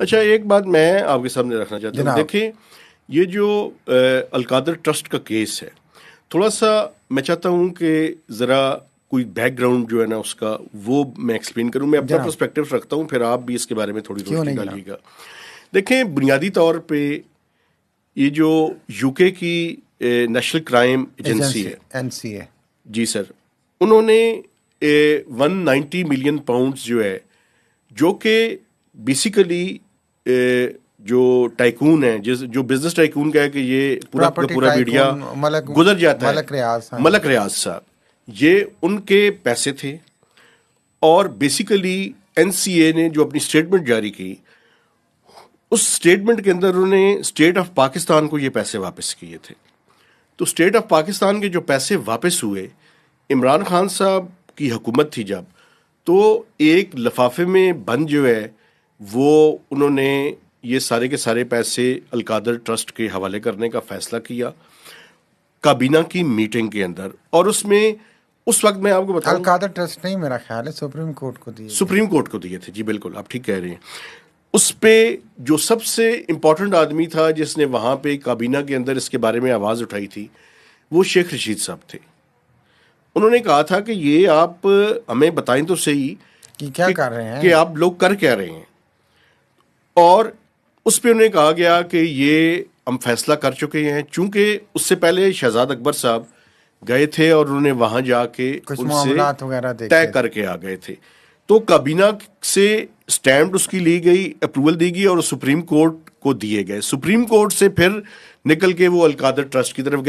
اچھا ایک بات میں آپ کے سامنے رکھنا چاہتا ہوں. دیکھیں یہ جو القادر ٹرسٹ کا کیس ہے, تھوڑا سا میں چاہتا ہوں کہ ذرا کوئی بیک گراؤنڈ جو ہے نا اس کا وہ میں ایکسپلین کروں. میں اپنا پرسپیکٹو رکھتا ہوں, پھر آپ بھی اس کے بارے میں تھوڑی روشنی ڈالیے گا. دیکھیں بنیادی طور پہ یہ جو یو کے کی نیشنل کرائم ایجنسی ہے, NCA, جی سر, انہوں نے 190 ملین پاؤنڈز جو ہے, جو کہ بیسیکلی جو ٹائکون ہے, جو بزنس ٹائکون کا ہے کہ یہ پورا پورا میڈیا گزر جاتا ہے, ملک ریاض صاحب, یہ ان کے پیسے تھے. اور بیسیکلی NCA نے جو اپنی اسٹیٹمنٹ جاری کی, اس اسٹیٹمنٹ کے اندر انہوں نے اسٹیٹ آف پاکستان کو یہ پیسے واپس کیے تھے. تو اسٹیٹ آف پاکستان کے جو پیسے واپس ہوئے, عمران خان صاحب کی حکومت تھی جب, تو ایک لفافے میں بند جو ہے وہ انہوں نے یہ سارے کے سارے پیسے القادر ٹرسٹ کے حوالے کرنے کا فیصلہ کیا کابینہ کی میٹنگ کے اندر. اور اس میں اس وقت میں آپ کو بتاؤں, القادر ٹرسٹ نہیں, میرا خیال ہے سپریم کورٹ کو دیے, سپریم کورٹ کو دیے تھے. جی بالکل آپ ٹھیک کہہ رہے ہیں. اس پہ جو سب سے امپورٹنٹ آدمی تھا جس نے وہاں پہ کابینہ کے اندر اس کے بارے میں آواز اٹھائی تھی, وہ شیخ رشید صاحب تھے. انہوں نے کہا تھا کہ یہ آپ ہمیں بتائیں تو صحیح کہ کیا کر رہے ہیں, کہ آپ لوگ کر کیا رہے ہیں. اور اس پہ انہوں نے کہا گیا کہ یہ ہم فیصلہ کر چکے ہیں, چونکہ اس سے پہلے شہزاد اکبر صاحب گئے تھے اور انہوں نے وہاں جا کے ان سے طے کر کے آ گئے تھے. تو کابینہ سے سٹیمپ اس کی لی گئی, اپروول دی گئی اور سپریم کورٹ کو دیے گئے. سپریم کورٹ سے پھر نکل کے وہ القادر ٹرسٹ کی طرف گئے.